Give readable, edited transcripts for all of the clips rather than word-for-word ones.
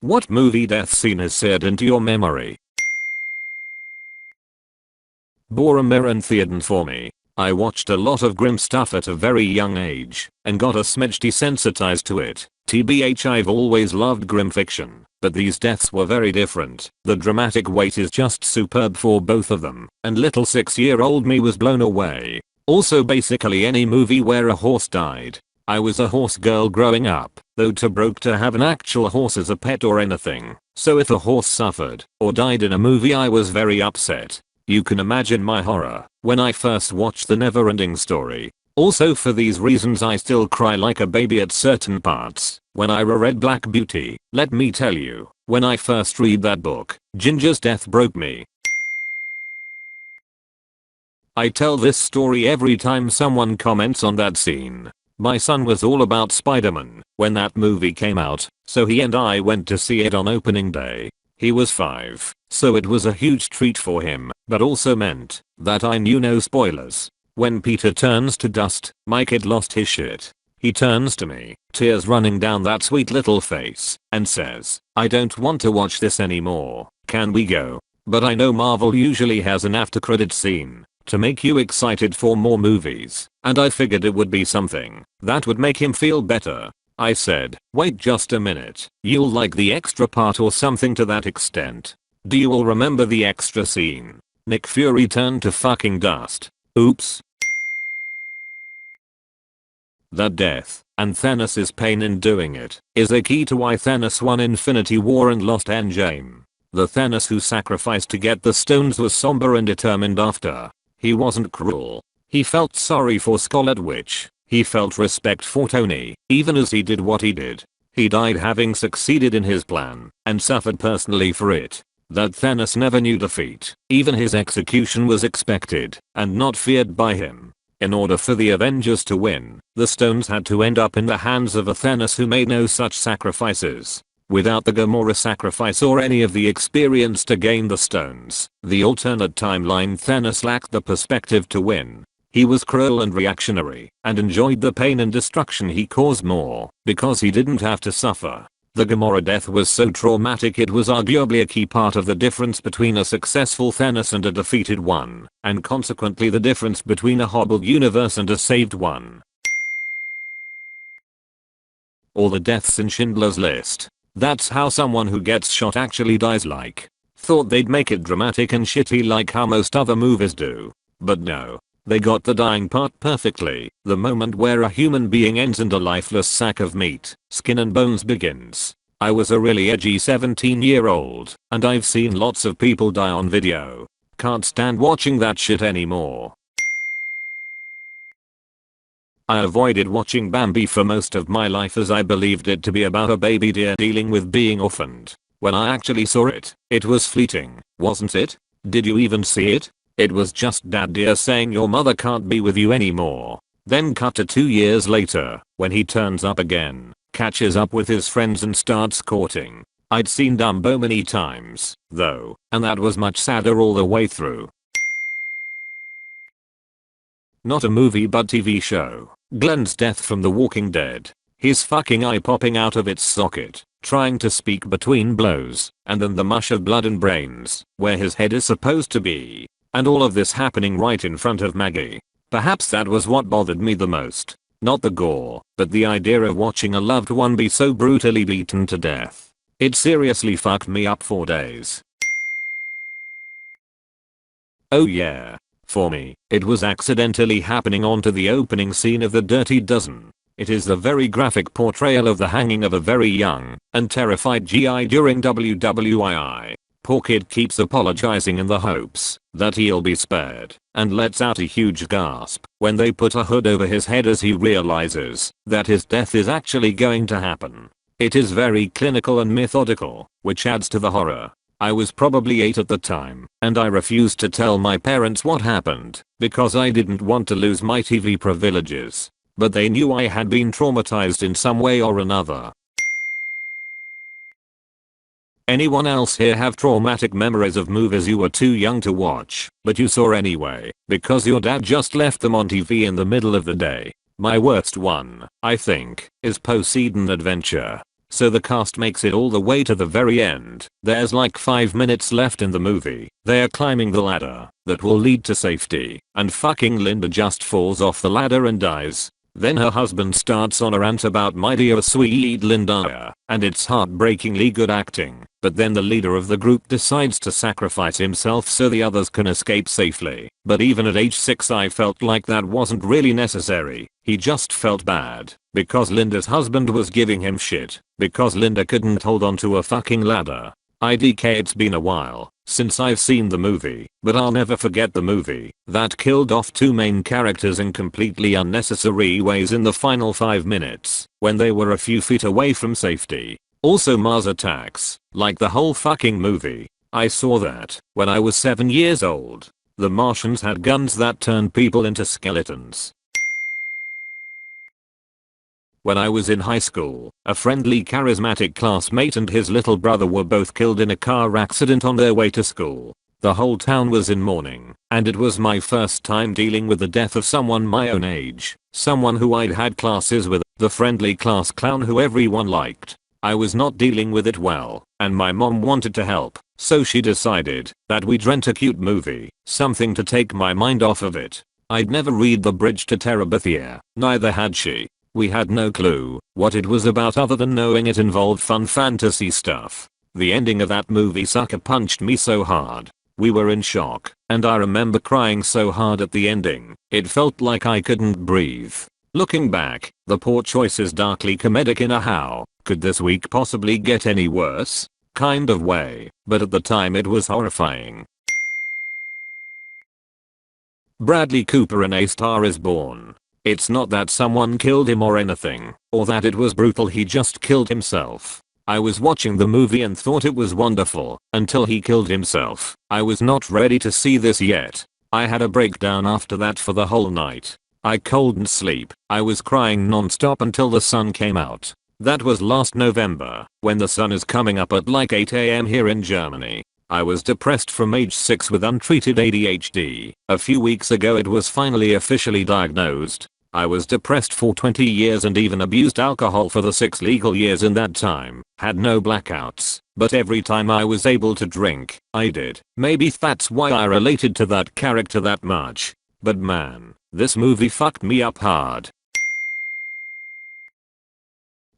What movie death scene is seared into your memory? Boromir and Theoden for me. I watched a lot of grim stuff at a very young age and got a smidge desensitized to it. TBH, I've always loved grim fiction, but these deaths were very different. The dramatic weight is just superb for both of them, and little 6-year-old me was blown away. Also basically any movie where a horse died. I was a horse girl growing up, though too broke to have an actual horse as a pet or anything, so if a horse suffered or died in a movie I was very upset. You can imagine my horror when I first watched The Neverending Story. Also for these reasons I still cry like a baby at certain parts. When I reread Black Beauty, let me tell you, when I first read that book, Ginger's death broke me. I tell this story every time someone comments on that scene. My son was all about Spider-Man when that movie came out, so he and I went to see it on opening day. He was 5, so it was a huge treat for him, but also meant that I knew no spoilers. When Peter turns to dust, my kid lost his shit. He turns to me, tears running down that sweet little face, and says, "I don't want to watch this anymore. Can we go?" But I know Marvel usually has an after credit scene to make you excited for more movies, and I figured it would be something that would make him feel better. I said, "Wait just a minute, you'll like the extra part or something to that extent." Do you all remember the extra scene? Nick Fury turned to fucking dust. Oops. That death, and Thanos' pain in doing it, is a key to why Thanos won Infinity War and lost Endgame. The Thanos who sacrificed to get the stones was somber and determined after. He wasn't cruel. He felt sorry for Scarlet Witch. He felt respect for Tony, even as he did what he did. He died having succeeded in his plan, and suffered personally for it. That Thanos never knew defeat. Even his execution was expected, and not feared by him. In order for the Avengers to win, the stones had to end up in the hands of a Thanos who made no such sacrifices. Without the Gamora sacrifice or any of the experience to gain the stones, the alternate timeline Thanos lacked the perspective to win. He was cruel and reactionary, and enjoyed the pain and destruction he caused more, because he didn't have to suffer. The Gamora death was so traumatic it was arguably a key part of the difference between a successful Thanos and a defeated one, and consequently the difference between a hobbled universe and a saved one. All the deaths in Schindler's List. That's how someone who gets shot actually dies like. Thought they'd make it dramatic and shitty like how most other movies do. But no. They got the dying part perfectly. The moment where a human being ends and a lifeless sack of meat, skin and bones begins. I was a really edgy 17-year-old, and I've seen lots of people die on video. Can't stand watching that shit anymore. I avoided watching Bambi for most of my life as I believed it to be about a baby deer dealing with being orphaned. When I actually saw it, it was fleeting, wasn't it? Did you even see it? It was just dad deer saying your mother can't be with you anymore. Then cut to 2 years later, when he turns up again, catches up with his friends and starts courting. I'd seen Dumbo many times, though, and that was much sadder all the way through. Not a movie but TV show. Glenn's death from The Walking Dead. His fucking eye popping out of its socket, trying to speak between blows, and then the mush of blood and brains, where his head is supposed to be. And all of this happening right in front of Maggie. Perhaps that was what bothered me the most. Not the gore, but the idea of watching a loved one be so brutally beaten to death. It seriously fucked me up for days. Oh yeah. For me, it was accidentally happening onto the opening scene of The Dirty Dozen. It is the very graphic portrayal of the hanging of a very young and terrified GI during WWII. Poor kid keeps apologizing in the hopes that he'll be spared, and lets out a huge gasp when they put a hood over his head as he realizes that his death is actually going to happen. It is very clinical and methodical, which adds to the horror. I was probably 8 at the time, and I refused to tell my parents what happened, because I didn't want to lose my TV privileges. But they knew I had been traumatized in some way or another. Anyone else here have traumatic memories of movies you were too young to watch, but you saw anyway, because your dad just left them on TV in the middle of the day? My worst one, I think, is Poseidon Adventure. So the cast makes it all the way to the very end. There's like 5 minutes left in the movie. They are climbing the ladder that will lead to safety, and fucking Linda just falls off the ladder and dies. Then her husband starts on a rant about my dear sweet Linda, and it's heartbreakingly good acting. But then the leader of the group decides to sacrifice himself so the others can escape safely. But even at age 6 I felt like that wasn't really necessary. He just felt bad because Linda's husband was giving him shit because Linda couldn't hold on to a fucking ladder. IDK, it's been a while since I've seen the movie, but I'll never forget the movie that killed off 2 main characters in completely unnecessary ways in the final 5 minutes when they were a few feet away from safety. Also Mars attacks, like the whole fucking movie. I saw that when I was 7 years old. The Martians had guns that turned people into skeletons. When I was in high school, a friendly charismatic classmate and his little brother were both killed in a car accident on their way to school. The whole town was in mourning, and it was my first time dealing with the death of someone my own age, someone who I'd had classes with, the friendly class clown who everyone liked. I was not dealing with it well, and my mom wanted to help, so she decided that we'd rent a cute movie, something to take my mind off of it. I'd never read The Bridge to Terabithia, neither had she. We had no clue what it was about other than knowing it involved fun fantasy stuff. The ending of that movie sucker punched me so hard. We were in shock, and I remember crying so hard at the ending, it felt like I couldn't breathe. Looking back, the poor choice is darkly comedic in a how could this week possibly get any worse kind of way, but at the time it was horrifying. Bradley Cooper in A Star Is Born. It's not that someone killed him or anything, or that it was brutal, he just killed himself. I was watching the movie and thought it was wonderful, until he killed himself. I was not ready to see this yet. I had a breakdown after that for the whole night. I couldn't sleep. I was crying non-stop until the sun came out. That was last November, when the sun is coming up at like 8 AM here in Germany. I was depressed from age 6 with untreated ADHD. A few weeks ago it was finally officially diagnosed. I was depressed for 20 years and even abused alcohol for the 6 legal years in that time. Had no blackouts, but every time I was able to drink, I did. Maybe that's why I related to that character that much. But man, this movie fucked me up hard.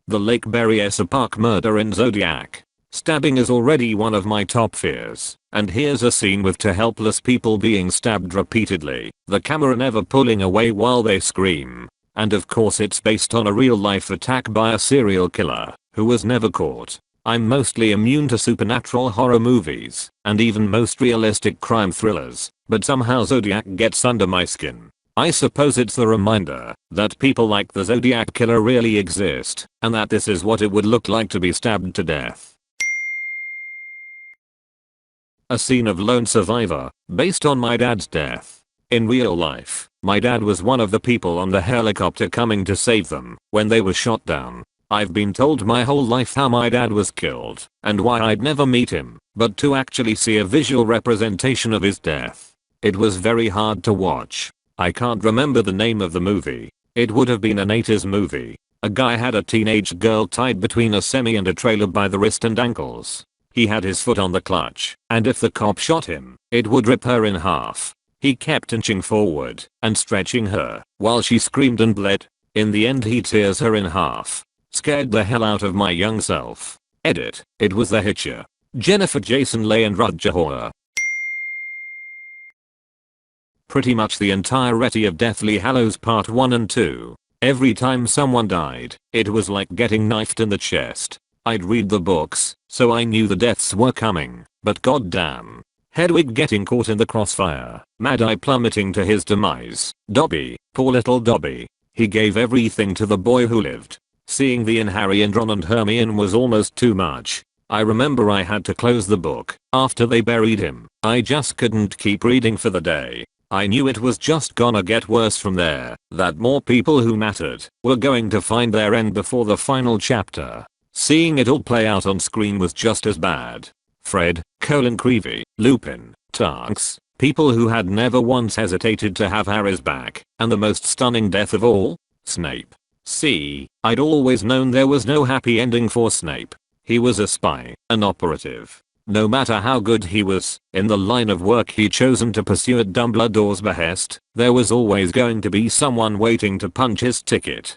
The Lake Berryessa Park murder in Zodiac. Stabbing is already one of my top fears, and here's a scene with 2 helpless people being stabbed repeatedly, the camera never pulling away while they scream. And of course it's based on a real-life attack by a serial killer, who was never caught. I'm mostly immune to supernatural horror movies, and even most realistic crime thrillers, but somehow Zodiac gets under my skin. I suppose it's the reminder that people like the Zodiac killer really exist, and that this is what it would look like to be stabbed to death. A scene of Lone Survivor, based on my dad's death. In real life, my dad was one of the people on the helicopter coming to save them when they were shot down. I've been told my whole life how my dad was killed and why I'd never meet him, but to actually see a visual representation of his death, it was very hard to watch. I can't remember the name of the movie. It would have been an 80s movie. A guy had a teenage girl tied between a semi and a trailer by the wrist and ankles. He had his foot on the clutch, and if the cop shot him, it would rip her in half. He kept inching forward and stretching her while she screamed and bled. In the end he tears her in half. Scared the hell out of my young self. Edit. It was the Hitcher. Jennifer Jason Leigh and Rutger Hauer. Pretty much the entirety of Deathly Hallows Part 1 and 2. Every time someone died, it was like getting knifed in the chest. I'd read the books, so I knew the deaths were coming, but goddamn. Hedwig getting caught in the crossfire, Mad Eye plummeting to his demise, Dobby, poor little Dobby. He gave everything to the boy who lived. Seeing the in Harry and Ron and Hermione was almost too much. I remember I had to close the book after they buried him. I just couldn't keep reading for the day. I knew it was just gonna get worse from there, that more people who mattered were going to find their end before the final chapter. Seeing it all play out on screen was just as bad. Fred, Creevy, Lupin, Tonks, people who had never once hesitated to have Harry's back, and the most stunning death of all, Snape. See, I'd always known there was no happy ending for Snape. He was a spy, an operative. No matter how good he was, in the line of work he'd chosen to pursue at Dumbledore's behest, there was always going to be someone waiting to punch his ticket.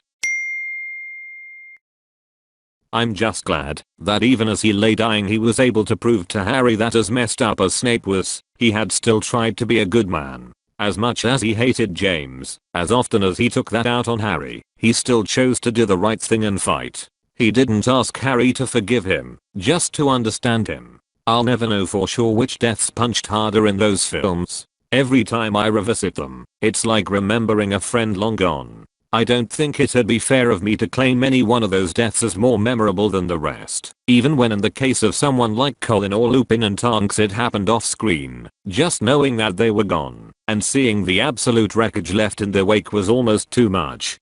I'm just glad that even as he lay dying he was able to prove to Harry that as messed up as Snape was, he had still tried to be a good man. As much as he hated James, as often as he took that out on Harry, he still chose to do the right thing and fight. He didn't ask Harry to forgive him, just to understand him. I'll never know for sure which deaths punched harder in those films. Every time I revisit them, it's like remembering a friend long gone. I don't think it'd be fair of me to claim any one of those deaths as more memorable than the rest, even when in the case of someone like Colin or Lupin and Tonks it happened off screen. Just knowing that they were gone, and seeing the absolute wreckage left in their wake was almost too much.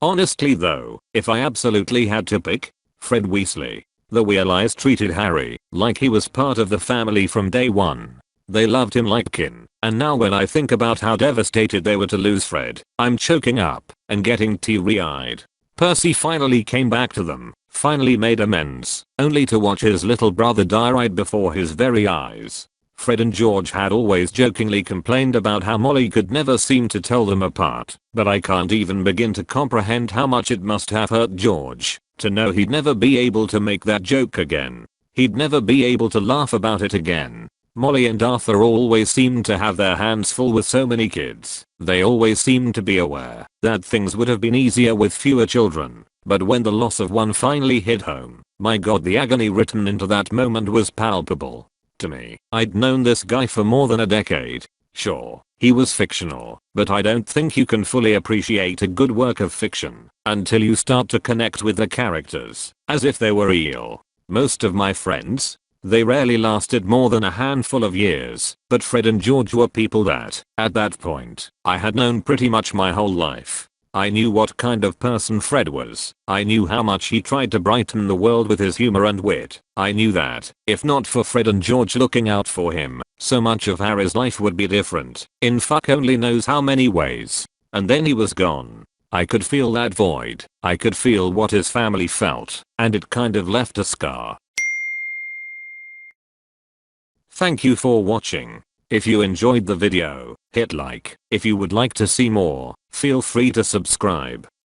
Honestly though, if I absolutely had to pick, Fred Weasley. The Weasleys treated Harry like he was part of the family from day one. They loved him like kin, and now when I think about how devastated they were to lose Fred, I'm choking up and getting teary-eyed. Percy finally came back to them, finally made amends, only to watch his little brother die right before his very eyes. Fred and George had always jokingly complained about how Molly could never seem to tell them apart, but I can't even begin to comprehend how much it must have hurt George to know he'd never be able to make that joke again. He'd never be able to laugh about it again. Molly and Arthur always seemed to have their hands full with so many kids. They always seemed to be aware that things would have been easier with fewer children. But when the loss of one finally hit home, my god, the agony written into that moment was palpable. To me, I'd known this guy for more than a decade. Sure, he was fictional, but I don't think you can fully appreciate a good work of fiction until you start to connect with the characters as if they were real. Most of my friends, they rarely lasted more than a handful of years, but Fred and George were people that, at that point, I had known pretty much my whole life. I knew what kind of person Fred was. I knew how much he tried to brighten the world with his humor and wit. I knew that, if not for Fred and George looking out for him, so much of Harry's life would be different, in fuck only knows how many ways. And then he was gone. I could feel that void. I could feel what his family felt, and it kind of left a scar. Thank you for watching. If you enjoyed the video, hit like. If you would like to see more, feel free to subscribe.